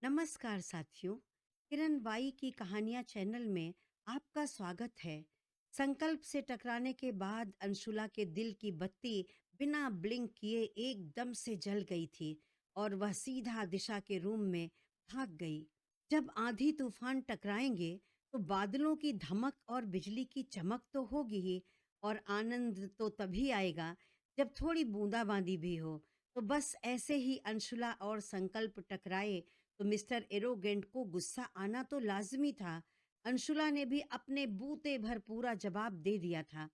नमस्कार साथियों। किरण बाई की कहानियां चैनल में आपका स्वागत है। संकल्प से टकराने के बाद अंशुला के दिल की बत्ती बिना ब्लिंक किए एकदम से जल गई थी और वह सीधा दिशा के रूम में भाग गई। जब आंधी तूफान टकराएंगे तो बादलों की धमक और बिजली की चमक तो होगी ही, और आनंद तो तभी आएगा जब थोड़ी बूंदाबांदी भी हो। तो बस ऐसे ही अंशुला और संकल्प टकराए तो मिस्टर एरोगेंट को गुस्सा आना तो लाजमी था। अंशुला ने भी अपने बूते भर पूरा जवाब दे दिया था।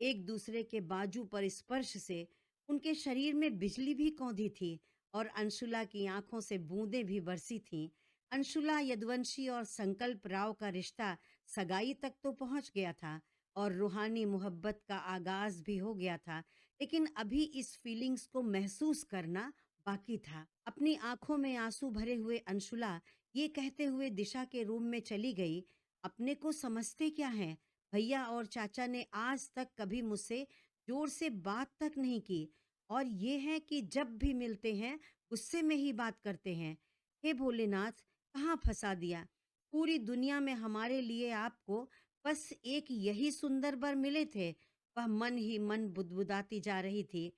एक दूसरे के बाजू पर स्पर्श से उनके शरीर में बिजली भी कौंधी थी और अंशुला की आंखों से बूंदें भी बरसी थीं। अंशुला यदुवंशी और संकल्प राव का रिश्ता सगाई तक तो पहुंच गया था और रूहानी मोहब्बत का आगाज भी हो गया था, लेकिन अभी इस फीलिंग्स को महसूस करना बाकी था। अपनी आंखों में आंसू भरे हुए अंशुला ये कहते हुए दिशा के रूम में चली गई, अपने को समझते क्या हैं? भैया और चाचा ने आज तक कभी मुझसे जोर से बात तक नहीं की, और ये है कि जब भी मिलते हैं गुस्से में ही बात करते हैं। हे भोलेनाथ, कहाँ फंसा दिया? पूरी दुनिया में हमारे लिए आपको बस एक यही सुंदर वर मिले थे। वह मन ही मन बुदबुदाती जा रही थी।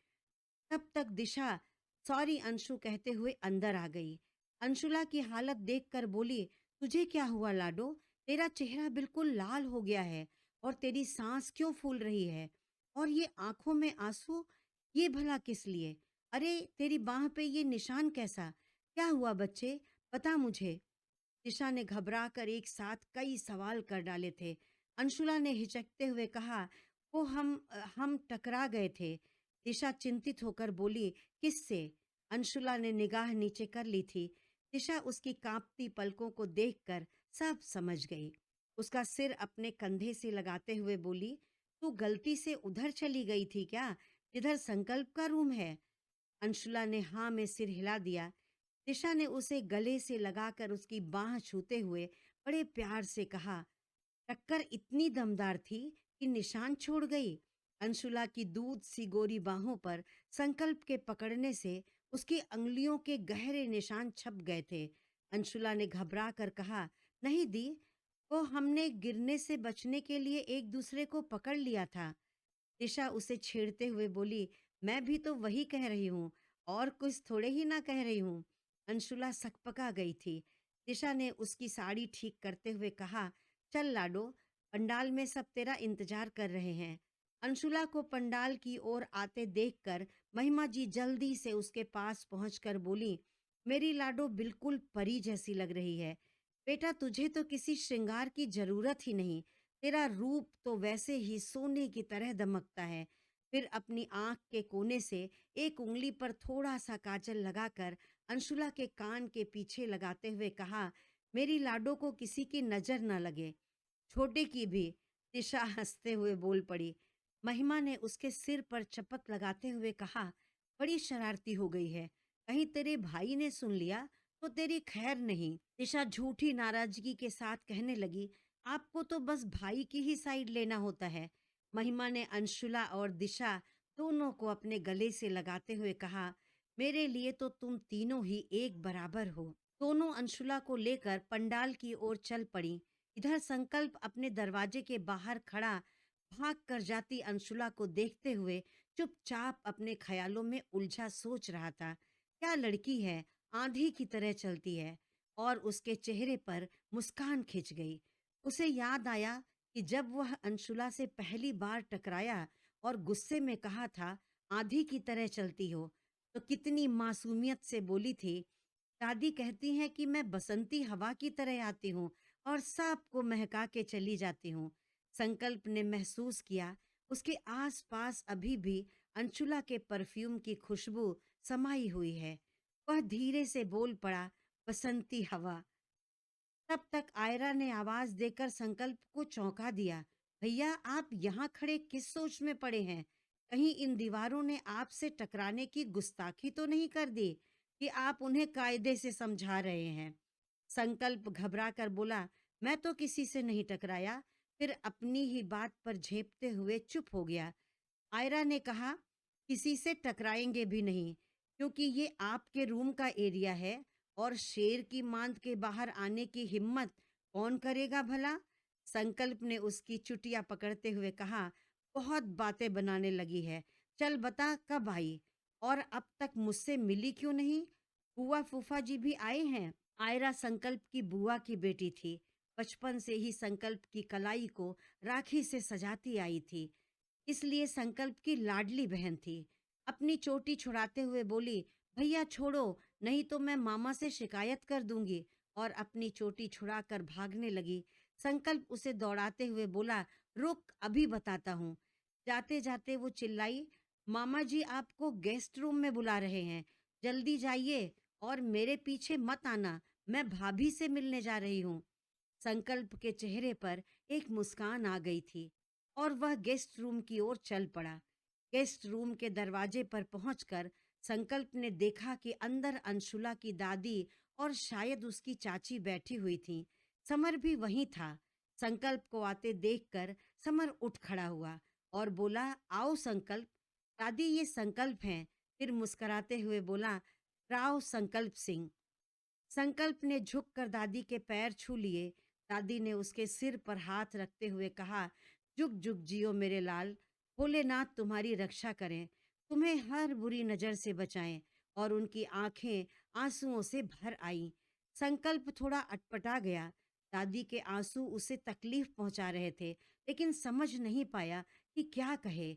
तब तक दिशा सॉरी अंशु कहते हुए अंदर आ गई। अंशुला की हालत देखकर बोली, तुझे क्या हुआ लाडो? तेरा चेहरा बिल्कुल लाल हो गया है और तेरी सांस क्यों फूल रही है? और ये आंखों में आंसू, ये भला किस लिए? अरे तेरी बाह पे ये निशान कैसा? क्या हुआ बच्चे? बता मुझे। दिशा ने घबराकर एक साथ कई सवाल कर डाले थे। अंशुला ने हिचकते हुए कहा, वो हम टकरा गए थे। दिशा चिंतित होकर बोली, किससे? अंशुला ने निगाह नीचे कर ली थी। दिशा उसकी कांपती पलकों को देखकर सब समझ गई। उसका सिर अपने कंधे से लगाते हुए बोली, तू गलती से उधर चली गई थी क्या, जिधर संकल्प का रूम है? अंशुला ने हाँ में सिर हिला दिया। दिशा ने उसे गले से लगाकर उसकी बाह छूते हुए बड़े प्यार से कहा, टक्कर इतनी दमदार थी कि निशान छोड़ गई। अंशुला की दूध सी गोरी बाहों पर संकल्प के पकड़ने से उसकी अंगुलियों के गहरे निशान छप गए थे। अंशुला ने घबरा कर कहा, नहीं दी, वो हमने गिरने से बचने के लिए एक दूसरे को पकड़ लिया था। दिशा उसे छेड़ते हुए बोली, मैं भी तो वही कह रही हूँ, और कुछ थोड़े ही ना कह रही हूँ। अंशुला सकपका गई थी। दिशा ने उसकी साड़ी ठीक करते हुए कहा, चल लाडो, पंडाल में सब तेरा इंतजार कर रहे हैं। अंशुला को पंडाल की ओर आते देखकर महिमा जी जल्दी से उसके पास पहुंचकर बोली, मेरी लाडो बिल्कुल परी जैसी लग रही है। बेटा, तुझे तो किसी श्रृंगार की जरूरत ही नहीं। तेरा रूप तो वैसे ही सोने की तरह दमकता है। फिर अपनी आंख के कोने से एक उंगली पर थोड़ा सा काजल लगाकर अंशुला के कान के पीछे लगाते हुए कहा, मेरी लाडो को किसी की नजर न लगे, छोटे की भी। दिशा हंसते हुए बोल पड़ी। महिमा ने उसके सिर पर चपत लगाते हुए कहा, बड़ी शरारती हो गई है, कहीं तेरे भाई ने सुन लिया तो तेरी खैर नहीं। दिशा झूठी नाराजगी के साथ कहने लगी, आपको तो बस भाई की ही साइड लेना होता है। महिमा ने अंशुला और दिशा दोनों को अपने गले से लगाते हुए कहा, मेरे लिए तो तुम तीनों ही एक बराबर हो। दोनों अंशुला को लेकर पंडाल की ओर चल पड़ी। इधर संकल्प अपने दरवाजे के बाहर खड़ा भाग कर जाती अंशुला को देखते हुए चुपचाप अपने ख्यालों में उलझा सोच रहा था। क्या लड़की है, आंधी की तरह चलती है। और उसके चेहरे पर मुस्कान खिंच गई। उसे याद आया कि जब वह अंशुला से पहली बार टकराया और गुस्से में कहा था, आंधी की तरह चलती हो, तो कितनी मासूमियत से बोली थी, दादी कहती हैं कि मैं बसंती हवा की तरह आती हूँ और सबको महका के चली जाती हूँ। संकल्प ने महसूस किया उसके आसपास अभी भी अंशुला के परफ्यूम की खुशबू समाई हुई है। वह धीरे से बोल पड़ा, बसंती हवा। तब तक आयरा ने आवाज देकर संकल्प को चौंका दिया, भैया आप यहाँ खड़े किस सोच में पड़े हैं? कहीं इन दीवारों ने आपसे टकराने की गुस्ताखी तो नहीं कर दी कि आप उन्हें कायदे से समझा रहे हैं? संकल्प घबरा कर बोला, मैं तो किसी से नहीं टकराया। फिर अपनी ही बात पर झेपते हुए चुप हो गया। आयरा ने कहा, किसी से टकराएंगे भी नहीं, क्योंकि ये आपके रूम का एरिया है और शेर की मांद के बाहर आने की हिम्मत कौन करेगा भला? संकल्प ने उसकी चुटिया पकड़ते हुए कहा, बहुत बातें बनाने लगी है। चल बता कब आई? और अब तक मुझसे मिली क्यों नहीं? बुआ फूफा जी भी आए हैं। आयरा संकल्प की बुआ की बेटी थी। बचपन से ही संकल्प की कलाई को राखी से सजाती आई थी, इसलिए संकल्प की लाडली बहन थी। अपनी चोटी छुड़ाते हुए बोली, भैया छोड़ो, नहीं तो मैं मामा से शिकायत कर दूंगी। और अपनी चोटी छुड़ाकर भागने लगी। संकल्प उसे दौड़ाते हुए बोला, रुक अभी बताता हूँ। जाते जाते वो चिल्लाई, मामा जी आपको गेस्ट रूम में बुला रहे हैं, जल्दी जाइए और मेरे पीछे मत आना, मैं भाभी से मिलने जा रही हूँ। संकल्प के चेहरे पर एक मुस्कान आ गई थी और वह गेस्ट रूम की ओर चल पड़ा। गेस्ट रूम के दरवाजे पर पहुंचकर संकल्प ने देखा कि अंदर अंशुला की दादी और शायद उसकी चाची बैठी हुई थीं। समर भी वहीं था। संकल्प को आते देखकर समर उठ खड़ा हुआ और बोला, आओ संकल्प। दादी ये संकल्प हैं। फिर मुस्कुराते हुए बोला, राव संकल्प सिंह। संकल्प ने झुककर दादी के पैर छू लिए। दादी ने उसके सिर पर हाथ रखते हुए कहा, जुग जुग जियो मेरे लाल, भोलेनाथ तुम्हारी रक्षा करें, तुम्हें हर बुरी नजर से बचाएं। और उनकी आंखें आंसुओं से भर आईं। संकल्प थोड़ा अटपटा गया। दादी के आंसू उसे तकलीफ पहुंचा रहे थे, लेकिन समझ नहीं पाया कि क्या कहे।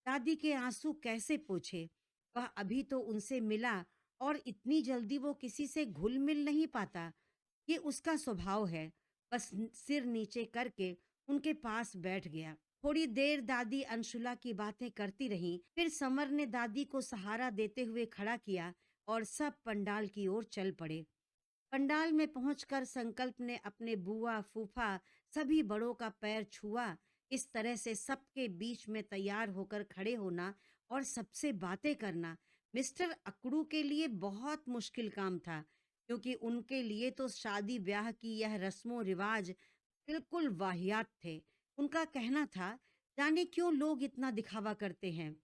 दादी के आंसू कैसे पोंछे? वह अभी तो उनसे मिला और इतनी जल्दी वो किसी से घुल मिल नहीं पाता। ये उसका स्वभाव है। बस सिर नीचे करके उनके पास बैठ गया। थोड़ी देर दादी अंशुला की बातें करती रहीं। फिर समर ने दादी को सहारा देते हुए खड़ा किया और सब पंडाल की ओर चल पड़े। पंडाल में पहुंचकर संकल्प ने अपने बुआ फूफा सभी बड़ों का पैर छुआ। इस तरह से सबके बीच में तैयार होकर खड़े होना और सबसे बातें करना मिस्टर अकड़ू के लिए बहुत मुश्किल काम था, क्योंकि उनके लिए तो शादी ब्याह की यह रस्मों रिवाज बिल्कुल वाहियात थे। उनका कहना था, जाने क्यों लोग इतना दिखावा करते हैं,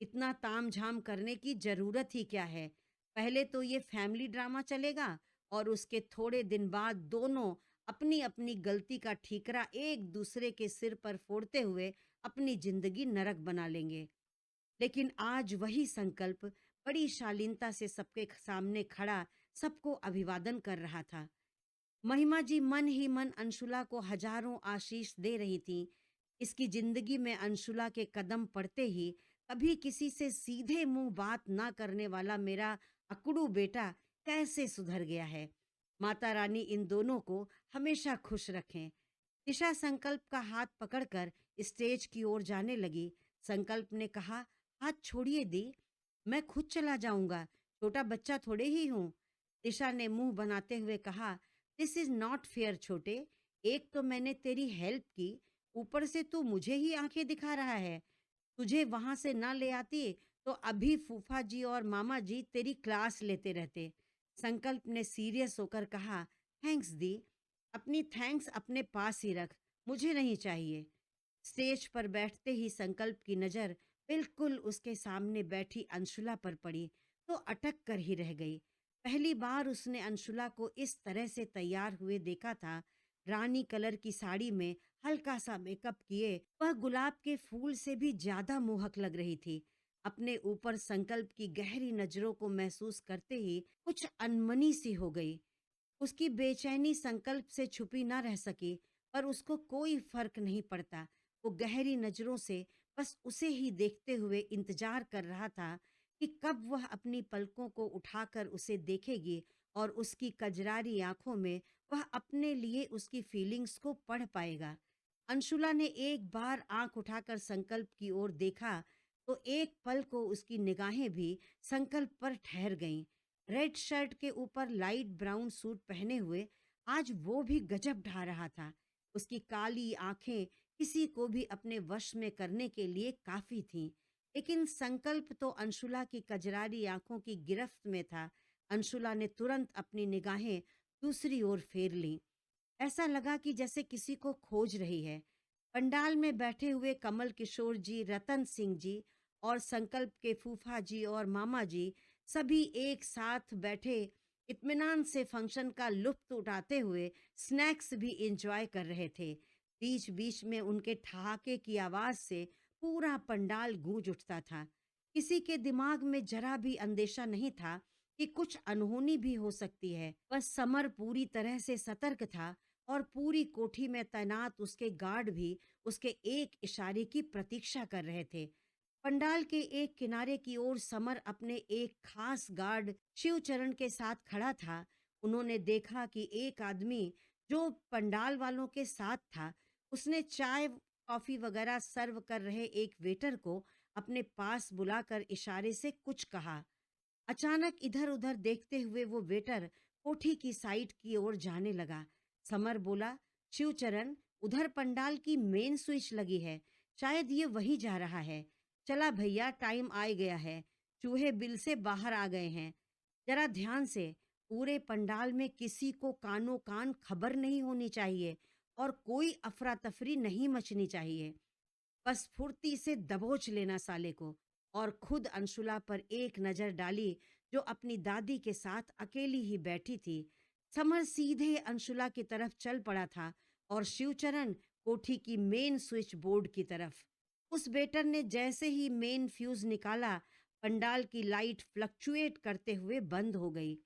इतना तामझाम करने की जरूरत ही क्या है। पहले तो ये फैमिली ड्रामा चलेगा और उसके थोड़े दिन बाद दोनों अपनी अपनी गलती का ठीकरा एक दूसरे के सिर पर फोड़ते हुए अपनी जिंदगी नरक बना लेंगे। लेकिन आज वही संकल्प बड़ी शालीनता से सबके सामने खड़ा सबको अभिवादन कर रहा था। महिमा जी मन ही मन अंशुला को हजारों आशीष दे रही थीं। इसकी जिंदगी में अंशुला के कदम पड़ते ही कभी किसी से सीधे मुंह बात ना करने वाला मेरा अकड़ू बेटा कैसे सुधर गया है। माता रानी इन दोनों को हमेशा खुश रखें। दिशा संकल्प का हाथ पकड़कर स्टेज की ओर जाने लगी। संकल्प ने कहा, हाथ छोड़िए दी, मैं खुद चला जाऊंगा, छोटा बच्चा थोड़े ही हूँ। दिशा ने मुंह बनाते हुए कहा, दिस इज नॉट फेयर छोटे, एक तो मैंने तेरी हेल्प की, ऊपर से तू मुझे ही आंखें दिखा रहा है। तुझे वहां से ना ले आती तो अभी फूफा जी और मामा जी तेरी क्लास लेते रहते। संकल्प ने सीरियस होकर कहा, थैंक्स दी, अपनी थैंक्स अपने पास ही रख, मुझे नहीं चाहिए। स्टेज पर बैठते ही संकल्प की नजर बिल्कुल उसके सामने बैठी अंशुला पर पड़ी तो अटक कर ही रह गई। पहली बार उसने अंशुला को इस तरह से तैयार हुए देखा था। रानी कलर की साड़ी में हल्का सा मेकअप किए वह गुलाब के फूल से भी ज्यादा मोहक लग रही थी। अपने ऊपर संकल्प की गहरी नजरों को महसूस करते ही कुछ अनमनी सी हो गई। उसकी बेचैनी संकल्प से छुपी ना रह सकी, पर उसको कोई फर्क नहीं पड़ता। वो गहरी नजरों से बस उसे ही देखते हुए इंतजार कर रहा था कि कब वह अपनी पलकों को उठाकर उसे देखेगी और उसकी कजरारी आंखों में वह अपने लिए उसकी फीलिंग्स को पढ़ पाएगा। अंशुला ने एक बार आंख उठाकर संकल्प की ओर देखा तो एक पल को उसकी निगाहें भी संकल्प पर ठहर गईं। रेड शर्ट के ऊपर लाइट ब्राउन सूट पहने हुए आज वो भी गजब ढा रहा था। उसकी काली आंखें किसी को भी अपने वश में करने के लिए काफी थीं। लेकिन संकल्प तो अंशुला की कजरारी आंखों की गिरफ्त में था। अंशुला ने तुरंत अपनी निगाहें दूसरी ओर फेर लीं। ऐसा लगा कि जैसे किसी को खोज रही है। पंडाल में बैठे हुए कमल किशोर जी, रतन सिंह जी और संकल्प के फूफा जी और मामा जी सभी एक साथ बैठे इत्मीनान से फंक्शन का लुत्फ़ उठाते हुए स्नैक्स भी एन्जॉय कर रहे थे। बीच-बीच में उनके ठहाके की आवाज़ से पूरा पंडाल गूंज उठता था। किसी के दिमाग में ज़रा भी अंदेशा नहीं था कि कुछ अनहोनी भी हो सकती है। बस समर पूरी तरह से सतर्क था और पूरी कोठी में तैनात उसके गार्ड भी उसके एक इशारे की प्रतीक्षा कर रहे थे। पंडाल के एक किनारे की ओर समर अपने एक खास गार्ड शिवचरण के साथ खड़ा था। उन्होंने देखा कि एक आदमी जो पंडाल वालों के साथ था, उसने चाय कॉफी वगैरह सर्व कर रहे एक वेटर को अपने पास बुलाकर इशारे से कुछ कहा। अचानक इधर-उधर देखते हुए वो वेटर कोठी की साइड की ओर जाने लगा। समर बोला, शिवचरण, उधर पंडाल की मेन स्विच लगी है, शायद ये वही जा रहा है। चला भैया, टाइम आ गया है, चूहे बिल से बाहर आ गए हैं। जरा ध्यान से, पूरे पंडाल में किसी को कानो कान खबर नहीं होनी चाहिए और कोई अफरा तफरी नहीं मचनी चाहिए। बस फुर्ती से दबोच लेना साले को। और खुद अंशुला पर एक नजर डाली जो अपनी दादी के साथ अकेली ही बैठी थी। समर सीधे अंशुला की तरफ चल पड़ा था और शिवचरण कोठी की मेन स्विच बोर्ड की तरफ। उस बेटर ने जैसे ही मेन फ्यूज निकाला, पंडाल की लाइट फ्लक्चुएट करते हुए बंद हो गई।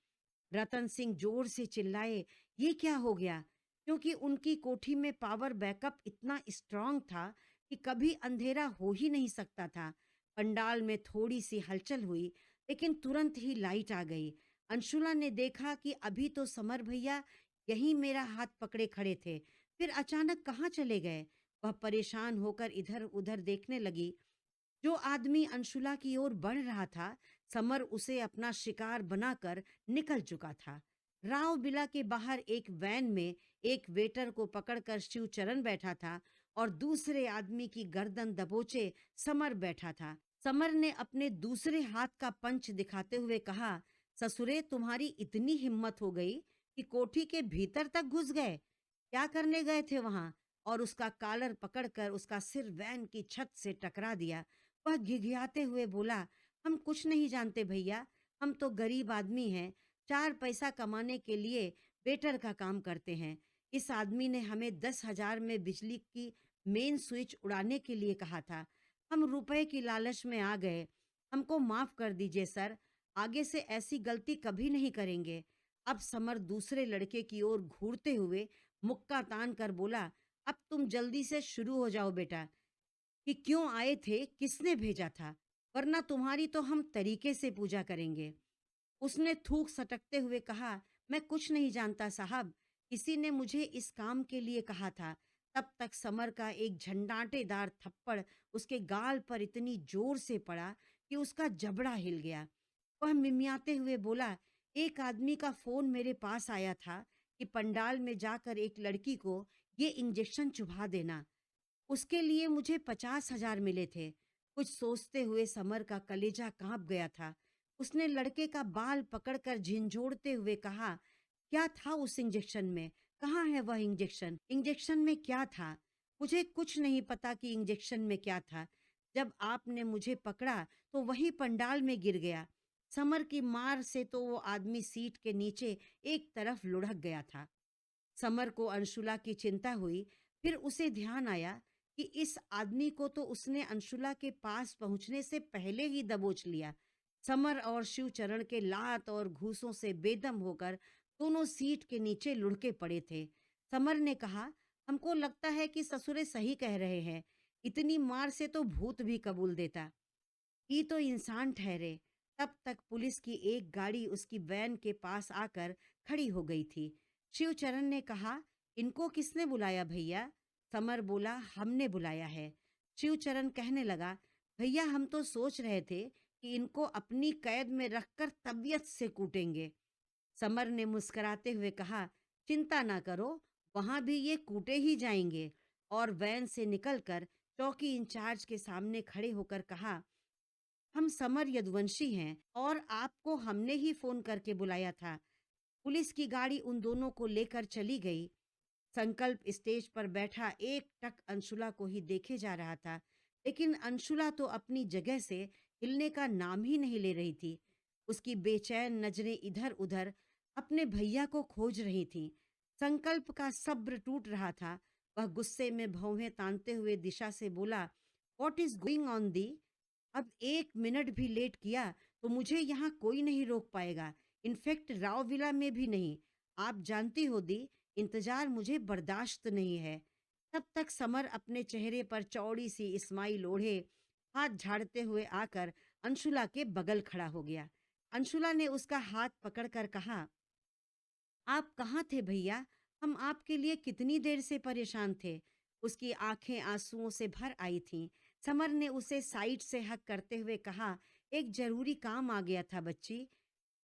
रतन सिंह जोर से चिल्लाए, ये क्या हो गया? क्योंकि उनकी कोठी में पावर बैकअप इतना स्ट्रांग था कि कभी अंधेरा हो ही नहीं सकता था। पंडाल में थोड़ी सी हलचल हुई, लेकिन तुरंत ही लाइट आ गई। अंशुला ने देखा कि अभी तो समर भैया यहीं मेरा हाथ पकड़े खड़े थे, फिर अचानक कहाँ चले गए? वह परेशान होकर इधर उधर देखने लगी। जो आदमी अंशुला की ओर बढ़ रहा था, समर उसे अपना शिकार बनाकर निकल चुका था। राव बिला के बाहर एक वैन में एक वेटर को पकड़कर शिवचरण बैठा था और दूसरे आदमी की गर्दन दबोचे समर बैठा था। समर ने अपने दूसरे हाथ का पंच दिखाते हुए कहा, ससुरे, तुम्हारी इतनी हिम्मत हो गई कि कोठी के भीतर तक घुस गए? क्या करने गए थे वहां? और उसका कॉलर पकड़कर उसका सिर वैन की छत से टकरा दिया। वह घिघियाते हुए बोला, हम कुछ नहीं जानते भैया, हम तो गरीब आदमी हैं, 4 पैसा कमाने के लिए वेटर का काम करते हैं। इस आदमी ने हमें 10,000 में बिजली की मेन स्विच उड़ाने के लिए कहा था। हम रुपए की लालच में आ गए। हमको माफ कर दीजिए सर, आगे से ऐसी गलती कभी नहीं करेंगे। अब समर दूसरे लड़के की ओर घूरते हुए मुक्का तान कर बोला, अब तुम जल्दी से शुरू हो जाओ बेटा, कि क्यों आए थे, किसने भेजा था, वरना तुम्हारी तो हम तरीके से पूजा करेंगे। उसने थूक सटकते हुए कहा, मैं कुछ नहीं जानता साहब, किसी ने मुझे इस काम के लिए कहा था। तब तक समर का एक झंडाटेदार थप्पड़ उसके गाल पर इतनी जोर से पड़ा कि उसका जबड़ा हिल गया। वह मिमियाते हुए बोला, एक आदमी का फोन मेरे पास आया था कि पंडाल में जाकर एक लड़की को ये इंजेक्शन चुभा देना। उसके लिए मुझे 50,000 मिले थे। कुछ सोचते हुए समर का कलेजा कांप गया था। उसने लड़के का बाल पकड़कर झिंझोड़ते हुए कहा, क्या था उस इंजेक्शन में? कहाँ है वह इंजेक्शन? इंजेक्शन में क्या था? मुझे कुछ नहीं पता कि इंजेक्शन में क्या था। जब आपने मुझे पकड़ा तो वही पंडाल में गिर गया। समर की मार से तो वो आदमी सीट के नीचे एक तरफ लुढ़क गया था। समर को अंशुला की चिंता हुई। फिर उसे ध्यान आया कि इस आदमी को तो उसने अंशुला के पास पहुंचने से पहले ही दबोच लिया। समर और शिवचरण के लात और घूसों से बेदम होकर दोनों सीट के नीचे लुढ़के पड़े थे। समर ने कहा, हमको लगता है कि ससुरे सही कह रहे हैं, इतनी मार से तो भूत भी कबूल देता, ये तो इंसान ठहरे। तब तक पुलिस की एक गाड़ी उसकी वैन के पास आकर खड़ी हो गई थी। शिवचरण ने कहा, इनको किसने बुलाया भैया? समर बोला, हमने बुलाया है। शिवचरण कहने लगा, भैया हम तो सोच रहे थे कि इनको अपनी कैद में रखकर तबीयत से कूटेंगे। समर ने मुस्कुराते हुए कहा, चिंता ना करो, वहां भी ये कूटे ही जाएंगे। और वैन से निकलकर चौकी इंचार्ज के सामने खड़े होकर कहा, हम समर यदुवंशी हैं और आपको हमने ही फोन करके बुलाया था। पुलिस की गाड़ी उन दोनों को लेकर चली गई। संकल्प स्टेज पर बैठा एक टक अंशुला को ही देखे जा रहा था, लेकिन अंशुला तो अपनी जगह से हिलने का नाम ही नहीं ले रही थी। उसकी बेचैन नजरें इधर उधर अपने भैया को खोज रही थीं। संकल्प का सब्र टूट रहा था। वह गुस्से में भौहें तानते हुए दिशा से बोला, "what is going on the? अब 1 मिनट भी लेट किया तो मुझे यहाँ कोई नहीं रोक पाएगा। इनफैक्ट राव विला में भी नहीं। आप जानती हो दी, इंतजार मुझे बर्दाश्त नहीं है।" तब तक समर अपने चेहरे पर चौड़ी सी स्माइल ओढ़े हाथ झाड़ते हुए आकर अंशुला के बगल खड़ा हो गया। अंशुला ने उसका हाथ पकड़कर कहा, "आप कहाँ थे भैया? हम आपके लिए कितनी देर से परेशान थे।" उसकी आंखें आंसुओं से भर आई थीं। समर ने उसे साइड से हक करते हुए कहा, "एक जरूरी काम आ गया था बच्ची।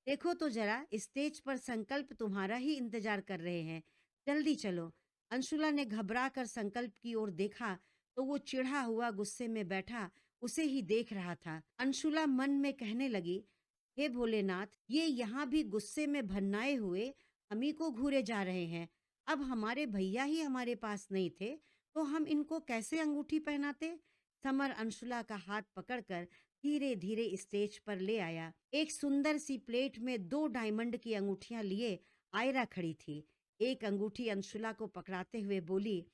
देखो तो जरा, स्टेज पर संकल्प तुम्हारा ही इंतजार कर रहे हैं। जल्दी चलो।" अंशुला ने घबरा कर संकल्प की ओर देखा तो वो चिढ़ा हुआ गुस्से में बैठा उसे ही देख रहा था। अंशुला मन में कहने लगी, हे भोलेनाथ, ये यहाँ भी गुस्से में भन्नाए हुए हम ही को घूरे जा रहे हैं। अब हमारे भैया ही हमारे पास नहीं थे तो हम इनको कैसे अंगूठी पहनाते। समर अंशुला का हाथ पकड़कर धीरे धीरे स्टेज पर ले आया। एक सुंदर सी प्लेट में 2 डायमंड की अंगूठियां लिए आयरा खड़ी थी। एक अंगूठी अंशुला को पकड़ाते हुए बोली,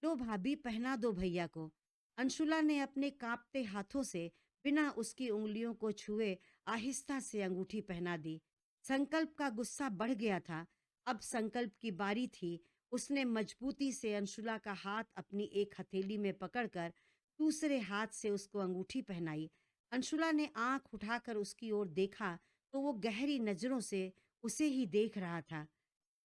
लो भाभी, पहना दो भैया को। अंशुला ने अपने कांपते हाथों से बिना उसकी उंगलियों को छुए आहिस्ता से अंगूठी पहना दी। संकल्प का गुस्सा बढ़ गया था। अब संकल्प की बारी थी। उसने मजबूती से अंशुला का हाथ अपनी एक हथेली में पकड़कर दूसरे हाथ से उसको अंगूठी पहनाई। अंशुला ने आंख उठाकर उसकी ओर देखा तो वो गहरी नजरों से उसे ही देख रहा था।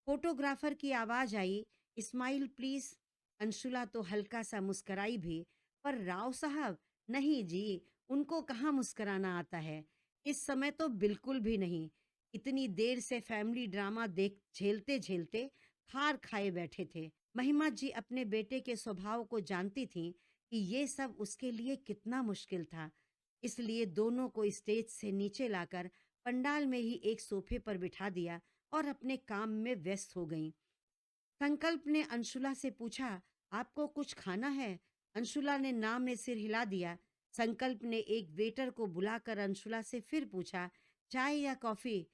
फोटोग्राफर की आवाज आई, स्माइल प्लीज। अंशुला तो हल्का सा मुस्कराई भी, पर राव साहब, नहीं जी, उनको कहाँ मुस्कराना आता है। इस समय तो बिल्कुल भी नहीं। इतनी देर से फैमिली ड्रामा देख झेलते झेलते खार खाए बैठे थे। महिमा जी अपने बेटे के स्वभाव को जानती थीं कि ये सब उसके लिए कितना मुश्किल था। इसलिए दोनों को स्टेज से नीचे लाकर पंडाल में ही एक सोफे पर बिठा दिया और अपने काम में व्यस्त हो गईं। संकल्प ने अंशुला से पूछा, आपको कुछ खाना है? अंशुला ने नाम में सिर हिला दिया। संकल्प ने एक वेटर को बुलाकर अंशुला से फिर पूछा, चाय या कॉफी?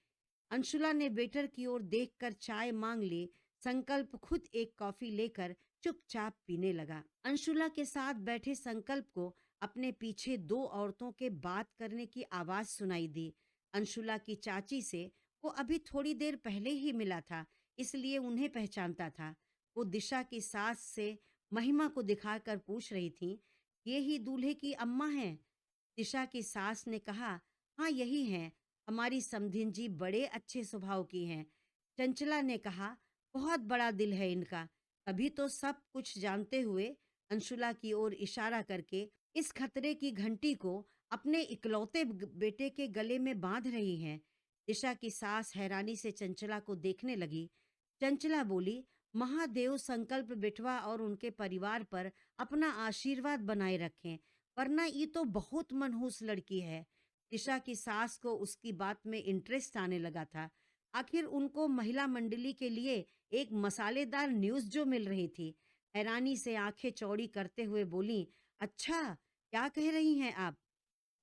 अंशुला ने वेटर की ओर देखकर चाय मांग ली। संकल्प खुद एक कॉफी लेकर चुपचाप पीने लगा। अंशुला के साथ बैठे संकल्प को अपने पीछे 2 औरतों के बात करने की आवाज सुनाई दी। अंशुला की चाची से वो अभी थोड़ी देर पहले ही मिला था, इसलिए उन्हें पहचानता था। वो दिशा की सास से महिमा को दिखाकर पूछ रही थी, ये ही दूल्हे की अम्मा हैं? दिशा की सास ने कहा, हाँ यही हैं। हमारी समधिन जी बड़े अच्छे स्वभाव की हैं। चंचला ने कहा, बहुत बड़ा दिल है इनका। तभी तो सब कुछ जानते हुए अंशुला की ओर इशारा करके इस खतरे की घंटी को अपने इकलौते बेटे के गले में बांध रही हैं। दिशा की सास हैरानी से चंचला को देखने लगी। चंचला बोली, महादेव संकल्प बिटवा और उनके परिवार पर अपना आशीर्वाद बनाए रखें, वरना ये तो बहुत मनहूस लड़की है। दिशा की सास को उसकी बात में इंटरेस्ट आने लगा था। आखिर उनको महिला मंडली के लिए एक मसालेदार न्यूज़ जो मिल रही थी। हैरानी से आंखें चौड़ी करते हुए बोली, अच्छा, क्या कह रही हैं आप?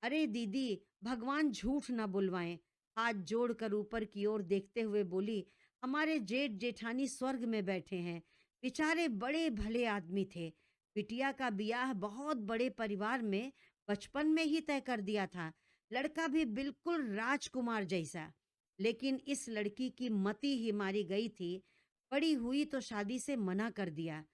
अरे दीदी, भगवान झूठ न बुलवाएं। हाथ जोड़कर ऊपर की ओर देखते हुए बोली, हमारे जेठ जेठानी स्वर्ग में बैठे हैं। बेचारे बड़े भले आदमी थे। बिटिया का ब्याह बहुत बड़े परिवार में बचपन में ही तय कर दिया था। लड़का भी बिल्कुल राजकुमार जैसा। लेकिन इस लड़की की मति ही मारी गई थी। बड़ी हुई तो शादी से मना कर दिया।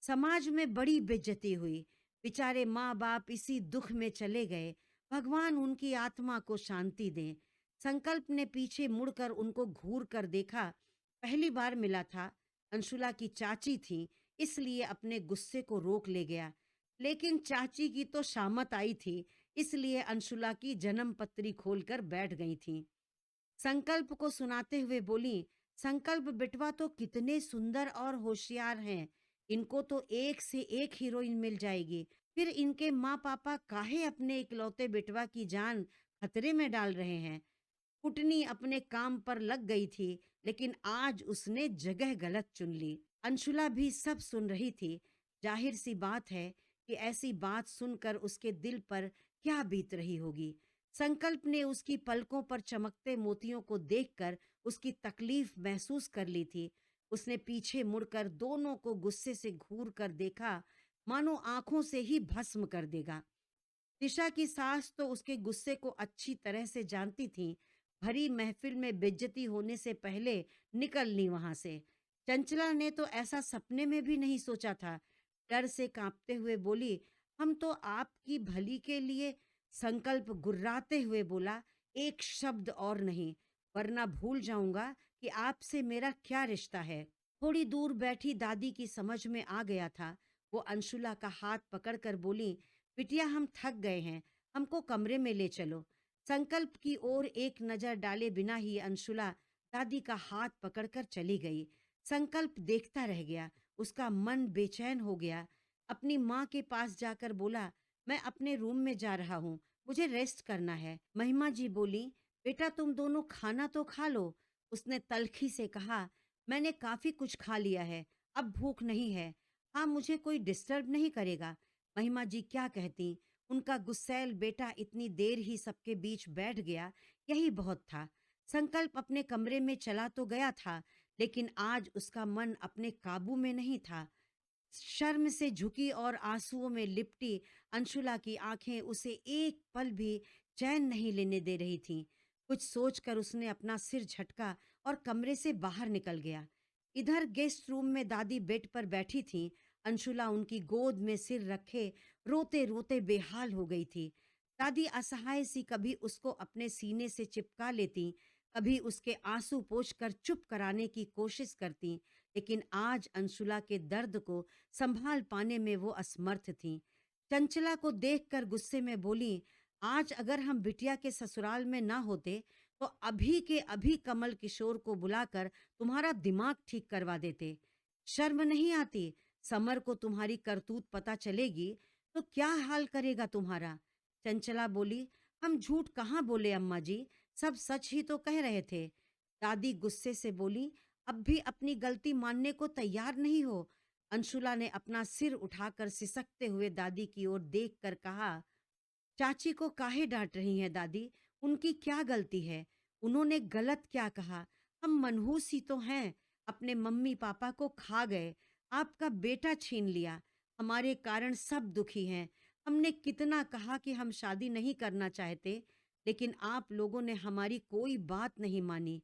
समाज में बड़ी बेइज्जती हुई। बेचारे माँ बाप इसी दुख में चले गए। भगवान उनकी आत्मा को शांति दें। संकल्प ने पीछे मुड़कर उनको घूर कर देखा। पहली बार मिला था। अंशुला की चाची थी, इसलिए अपने गुस्से को रोक ले गया। लेकिन चाची की तो शामत आई थी, इसलिए अंशुला की जन्म पत्री खोलकर बैठ गई थी। संकल्प को सुनाते हुए बोली, संकल्प बिटवा तो कितने सुंदर और होशियार हैं। इनको तो एक से एक हीरोइन मिल जाएगी। फिर इनके माँ पापा काहे अपने इकलौते बिटवा की जान खतरे में डाल रहे हैं। कुटनी अपने काम पर लग गई थी, लेकिन आज उसने जगह गलत चुन ली। अंशुला भी सब सुन रही थी। जाहिर सी बात है कि ऐसी बात सुनकर उसके दिल पर क्या बीत रही होगी। संकल्प ने उसकी पलकों पर चमकते मोतियों को देखकर उसकी तकलीफ महसूस कर ली थी। उसने पीछे मुड़कर दोनों को गुस्से से घूर कर देखा, मानो आंखों से ही भस्म कर देगा। दिशा की सास तो उसके गुस्से को अच्छी तरह से जानती थी। भरी महफिल में बेइज्जती होने से पहले निकल ली वहां से। चंचला ने तो ऐसा सपने में भी नहीं सोचा था। डर से कांपते हुए बोली, हम तो आपकी भली के लिए। संकल्प गुर्राते हुए बोला, एक शब्द और नहीं, वरना भूल जाऊंगा कि आपसे मेरा क्या रिश्ता है। थोड़ी दूर बैठी दादी की समझ में आ गया था। वो अंशुला का हाथ पकड़कर बोली, बिटिया हम थक गए हैं, हमको कमरे में ले चलो। संकल्प की ओर एक नजर डाले बिना ही अंशुला दादी का हाथ पकड़कर चली गई। संकल्प देखता रह गया, उसका मन बेचैन हो गया। अपनी माँ के पास जाकर बोला, मैं अपने रूम में जा रहा हूँ, मुझे रेस्ट करना है। महिमा जी बोली, बेटा तुम दोनों खाना तो खा लो। उसने तलखी से कहा, मैंने काफी कुछ खा लिया है, अब भूख नहीं है। हाँ, मुझे कोई डिस्टर्ब नहीं करेगा। महिमा जी क्या कहती, उनका गुस्सैल बेटा इतनी देर ही सबके बीच बैठ गया, यही बहुत था। संकल्प अपने कमरे में चला तो गया था, लेकिन आज उसका मन अपने काबू में नहीं था। शर्म से झुकी और आंसुओं में लिपटी अंशुला की आंखें उसे एक पल भी चैन नहीं लेने दे रही थीं। कुछ सोचकर उसने अपना सिर झटका और कमरे से बाहर निकल गया। इधर गेस्ट रूम में दादी बेड पर बैठी थीं। अंशुला उनकी गोद में सिर रखे रोते रोते बेहाल हो गई थी। दादी असहाय सी कभी उसको अपने सीने से चिपका लेती, कभी उसके आंसू पोंछकर चुप कराने की कोशिश करती, लेकिन आज अंशुला के दर्द को संभाल पाने में वो असमर्थ थीं। चंचला को देखकर गुस्से में बोली, आज अगर हम बिटिया के ससुराल में ना होते तो अभी के अभी कमल किशोर को बुलाकर तुम्हारा दिमाग ठीक करवा देते। शर्म नहीं आती? समर को तुम्हारी करतूत पता चलेगी तो क्या हाल करेगा तुम्हारा। चंचला बोली, हम झूठ कहाँ बोले अम्मा जी, सब सच ही तो कह रहे थे। दादी गुस्से से बोली, अब भी अपनी गलती मानने को तैयार नहीं हो। अंशुला ने अपना सिर उठाकर सिसकते हुए दादी की ओर देखकर कहा, चाची को काहे डांट रही हैं दादी, उनकी क्या गलती है, उन्होंने गलत क्या कहा। हम मनहूस ही तो हैं, अपने मम्मी पापा को खा गए, आपका बेटा छीन लिया, हमारे कारण सब दुखी हैं। हमने कितना कहा कि हम शादी नहीं करना चाहते, लेकिन आप लोगों ने हमारी कोई बात नहीं मानी।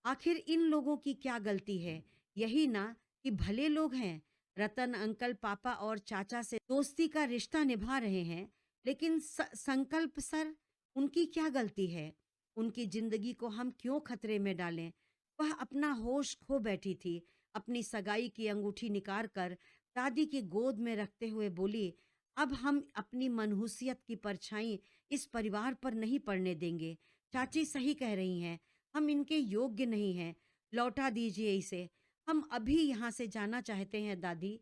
आखिर इन लोगों की क्या गलती है? यही ना कि भले लोग हैं। रतन अंकल पापा और चाचा से दोस्ती का रिश्ता निभा रहे हैं, लेकिन संकल्प सर, उनकी क्या गलती है? उनकी जिंदगी को हम क्यों खतरे में डालें? वह अपना होश खो बैठी थी। अपनी सगाई की अंगूठी निकाल कर दादी की गोद में रखते हुए बोली, अब हम अपनी मनहूसियत की परछाई इस परिवार पर नहीं पड़ने देंगे। चाची सही कह रही हैं, हम इनके योग्य नहीं हैं, लौटा दीजिए इसे। हम अभी यहाँ से जाना चाहते हैं दादी।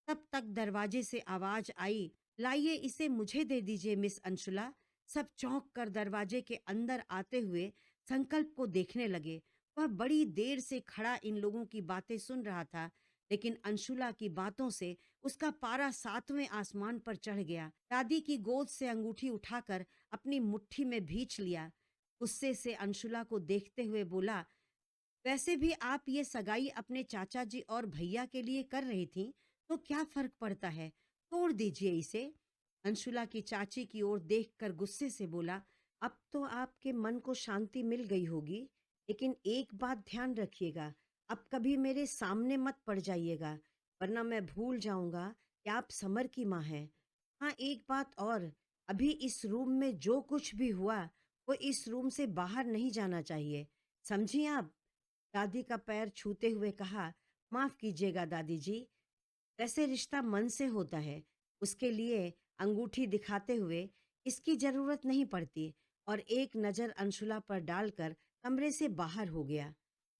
तब तक दरवाजे से आवाज आई, लाइए इसे मुझे दे दीजिए मिस अंशुला। सब चौंक कर दरवाजे के अंदर आते हुए संकल्प को देखने लगे। वह बड़ी देर से खड़ा इन लोगों की बातें सुन रहा था, लेकिन अंशुला की बातों से उसका पारा सातवें आसमान पर चढ़ गया। दादी की गोद से अंगूठी उठाकर अपनी मुट्ठी में भींच लिया। गुस्से से अंशुला को देखते हुए बोला, वैसे भी आप ये सगाई अपने चाचा जी और भैया के लिए कर रही थी, तो क्या फर्क पड़ता है, तोड़ दीजिए इसे। अंशुला की चाची की ओर देखकर गुस्से से बोला, अब तो आपके मन को शांति मिल गई होगी, लेकिन एक बात ध्यान रखिएगा, अब कभी मेरे सामने मत पड़ जाइएगा, वरना मैं भूल जाऊंगा कि आप समर की माँ हैं। हाँ, एक बात और, अभी इस रूम में जो कुछ भी हुआ वो इस रूम से बाहर नहीं जाना चाहिए, समझी आप? दादी का पैर छूते हुए कहा, माफ कीजिएगा दादी जी, वैसे रिश्ता मन से होता है, उसके लिए अंगूठी दिखाते हुए इसकी जरूरत नहीं पड़ती। और एक नजर अंशुला पर डालकर कमरे से बाहर हो गया।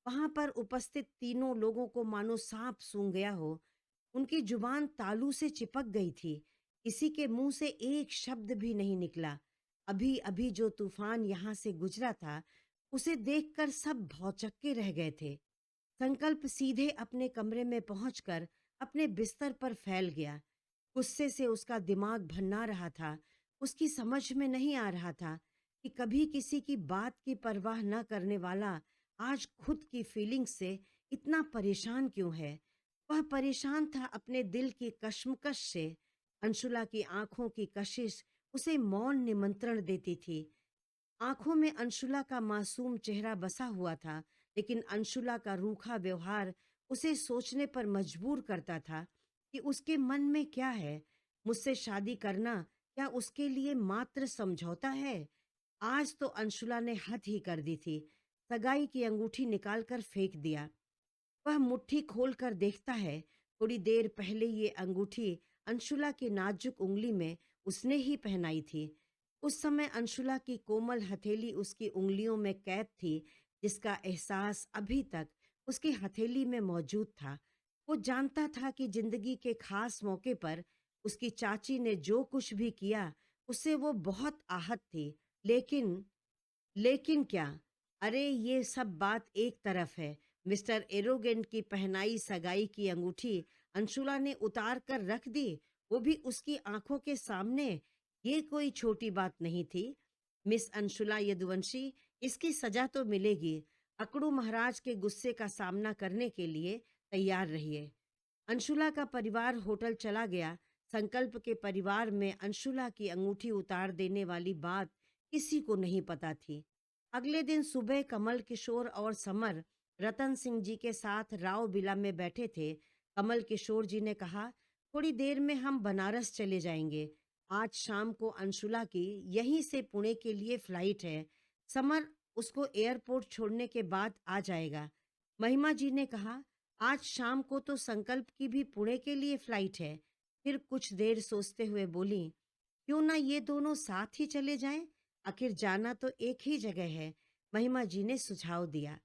वहां पर उपस्थित तीनों लोगों को मानो सांप सूंघ गया हो। उनकी जुबान तालू से चिपक गई थी, किसी के मुंह से एक शब्द भी नहीं निकला। अभी अभी जो तूफान यहाँ से गुजरा था, उसे देखकर सब भौचक्के रह गए थे। संकल्प सीधे अपने कमरे में पहुंचकर अपने बिस्तर पर फैल गया। गुस्से से उसका दिमाग भन्ना रहा था, उसकी समझ में नहीं आ रहा था कि कभी किसी की बात की परवाह न करने वाला आज खुद की फीलिंग्स से इतना परेशान क्यों है? वह परेशान था अपने दिल की कश्मकश से। अंशुला की आंखों की कशिश उसे मौन निमंत्रण देती थी। आंखों में अंशुला का मासूम चेहरा बसा हुआ था, लेकिन अंशुला का रूखा व्यवहार उसे सोचने पर मजबूर करता था कि उसके मन में क्या है। मुझसे शादी करना क्या उसके लिए मात्र समझौता है? आज तो अंशुला ने हद ही कर दी थी। सगाई की अंगूठी निकालकर फेंक दिया। वह मुट्ठी खोलकर देखता है, थोड़ी देर पहले ये अंगूठी अंशुला की नाजुक उंगली में उसने ही पहनाई थी। उस समय अंशुला की कोमल हथेली उसकी उंगलियों में कैद थी, जिसका एहसास अभी तक उसकी हथेली में मौजूद था। वो जानता था कि जिंदगी के खास मौके पर उसकी चाची ने जो कुछ भी किया, उससे वो बहुत आहत थी। लेकिन लेकिन क्या? अरे ये सब बात एक तरफ है। मिस्टर एरोगेंट की पहनाई सगाई की अंगूठी अंशुला ने उतार कर रख दी, वो भी उसकी आंखों के सामने। ये कोई छोटी बात नहीं थी। मिस अंशुला यदुवंशी, इसकी सजा तो मिलेगी। अकड़ू महाराज के गुस्से का सामना करने के लिए तैयार रहिए। अंशुला का परिवार होटल चला गया। संकल्प के परिवार में अंशुला की अंगूठी उतार देने वाली बात किसी को नहीं पता थी। अगले दिन सुबह कमल किशोर और समर रतन सिंह जी के साथ राव बिला में बैठे थे। कमल किशोर जी ने कहा, थोड़ी देर में हम बनारस चले जाएंगे। आज शाम को अंशुला की यहीं से पुणे के लिए फ्लाइट है। समर उसको एयरपोर्ट छोड़ने के बाद आ जाएगा। महिमा जी ने कहा, आज शाम को तो संकल्प की भी पुणे के लिए फ्लाइट है। फिर कुछ देर सोचते हुए बोली, क्यों ना ये दोनों साथ ही चले जाएं? आखिर जाना तो एक ही जगह है। महिमा जी ने सुझाव दिया।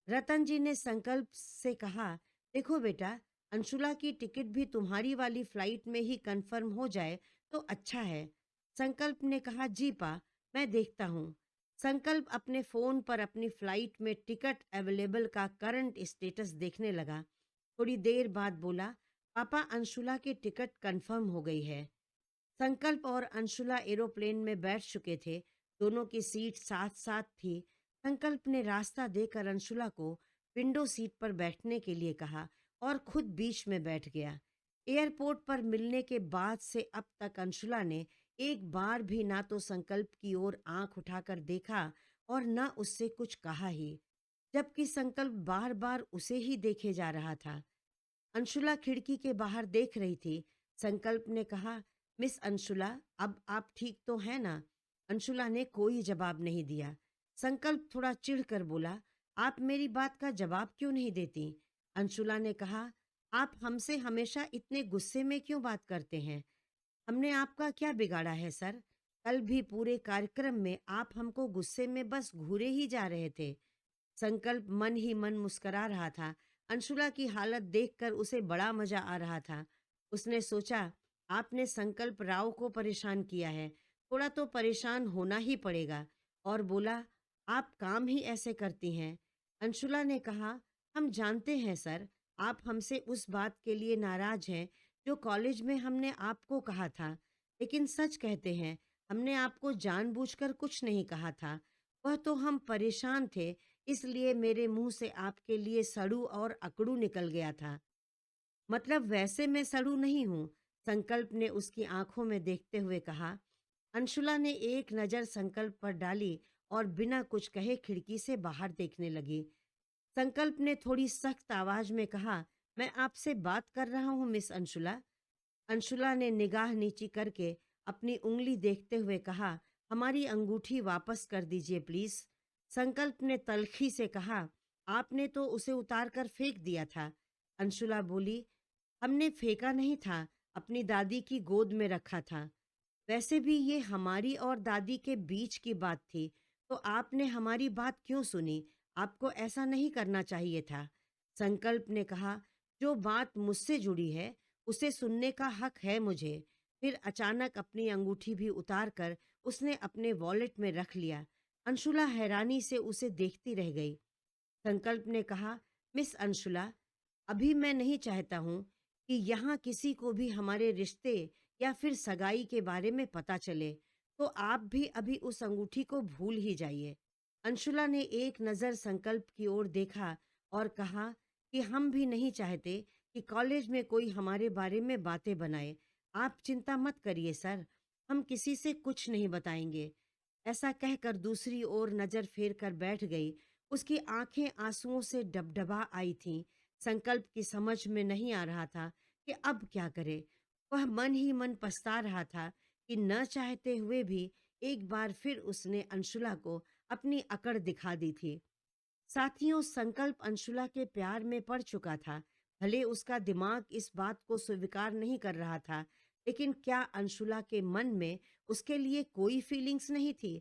रतन जी ने संकल्प से कहा, देखो बेटा, अंशुला की टिकट भी तुम्हारी वाली फ्लाइट में ही कंफर्म हो जाए तो अच्छा है। संकल्प ने कहा, जी पा, मैं देखता हूँ। संकल्प अपने फोन पर अपनी फ्लाइट में टिकट अवेलेबल का करंट स्टेटस देखने लगा। थोड़ी देर बाद बोला, पापा, अंशुला की टिकट कंफर्म हो गई है। संकल्प और अंशुला एरोप्लेन में बैठ चुके थे। दोनों की सीट साथ साथ थी। संकल्प ने रास्ता देकर अंशुला को विंडो सीट पर बैठने के लिए कहा और खुद बीच में बैठ गया। एयरपोर्ट पर मिलने के बाद से अब तक अंशुला ने एक बार भी ना तो संकल्प की ओर आंख उठाकर देखा और न उससे कुछ कहा ही, जबकि संकल्प बार बार उसे ही देखे जा रहा था। अंशुला खिड़की के बाहर देख रही थी। संकल्प ने कहा, मिस अंशुला, अब आप ठीक तो हैं ना? अंशुला ने कोई जवाब नहीं दिया। संकल्प थोड़ा चिढ़कर बोला, आप मेरी बात का जवाब क्यों नहीं देती? अंशुला ने कहा, आप हमसे हमेशा इतने गुस्से में क्यों बात करते हैं? हमने आपका क्या बिगाड़ा है सर? कल भी पूरे कार्यक्रम में आप हमको गुस्से में बस घूरे ही जा रहे थे। संकल्प मन ही मन मुस्करा रहा था। अंशुला की हालत देखकर उसे बड़ा मजा आ रहा था। उसने सोचा, आपने संकल्प राव को परेशान किया है, थोड़ा तो परेशान होना ही पड़ेगा। और बोला, आप काम ही ऐसे करती हैं। अंशुला ने कहा, हम जानते हैं सर, आप हमसे उस बात के लिए नाराज हैं जो कॉलेज में हमने आपको कहा था। लेकिन सच कहते हैं, हमने आपको जानबूझकर कुछ नहीं कहा था। वह तो हम परेशान थे, इसलिए मेरे मुंह से आपके लिए सड़ू और अकड़ू निकल गया था। मतलब वैसे मैं सड़ू नहीं हूँ। संकल्प ने उसकी आंखों में देखते हुए कहा। अंशुला ने एक नज़र संकल्प पर डाली और बिना कुछ कहे खिड़की से बाहर देखने लगी। संकल्प ने थोड़ी सख्त आवाज में कहा, मैं आपसे बात कर रहा हूँ मिस अंशुला। अंशुला ने निगाह नीची करके अपनी उंगली देखते हुए कहा, हमारी अंगूठी वापस कर दीजिए प्लीज। संकल्प ने तलखी से कहा, आपने तो उसे उतार कर फेंक दिया था। अंशुला बोली, हमने फेंका नहीं था, अपनी दादी की गोद में रखा था। वैसे भी ये हमारी और दादी के बीच की बात थी, तो आपने हमारी बात क्यों सुनी? आपको ऐसा नहीं करना चाहिए था। संकल्प ने कहा, जो बात मुझसे जुड़ी है उसे सुनने का हक है मुझे। फिर अचानक अपनी अंगूठी भी उतार कर उसने अपने वॉलेट में रख लिया। अंशुला हैरानी से उसे देखती रह गई। संकल्प ने कहा, मिस अंशुला, अभी मैं नहीं चाहता हूँ कि यहाँ किसी को भी हमारे रिश्ते या फिर सगाई के बारे में पता चले। तो आप भी अभी उस अंगूठी को भूल ही जाइए। अंशुला ने एक नज़र संकल्प की ओर देखा और कहा कि हम भी नहीं चाहते कि कॉलेज में कोई हमारे बारे में बातें बनाए। आप चिंता मत करिए सर, हम किसी से कुछ नहीं बताएंगे। ऐसा कहकर दूसरी ओर नज़र फेर कर बैठ गई। उसकी आंखें आंसुओं से डबडबा आई थीं। संकल्प की समझ में नहीं आ रहा था कि अब क्या करे। वह मन ही मन पछता रहा था कि न चाहते हुए भी एक बार फिर उसने अंशुला को अपनी अकड़ दिखा दी थी। साथियों, संकल्प अंशुला के प्यार में पड़ चुका था। भले उसका दिमाग इस बात को स्वीकार नहीं कर रहा था, लेकिन क्या अंशुला के मन में उसके लिए कोई फीलिंग्स नहीं थी?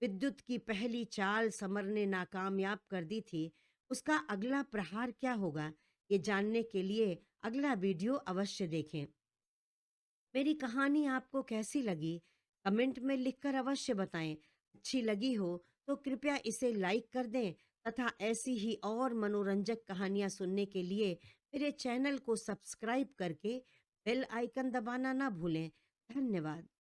विद्युत की पहली चाल समर ने नाकामयाब कर दी थी। उसका अगला प्रहार क्या होगा, ये जानने के लिए अगला वीडियो अवश्य देखें। मेरी कहानी आपको कैसी लगी? कमेंट में लिखकर अवश्य बताएं। अच्छी लगी हो तो कृपया इसे लाइक कर दें तथा ऐसी ही और मनोरंजक कहानियाँ सुनने के लिए मेरे चैनल को सब्सक्राइब करके बेल आइकन दबाना ना भूलें। धन्यवाद।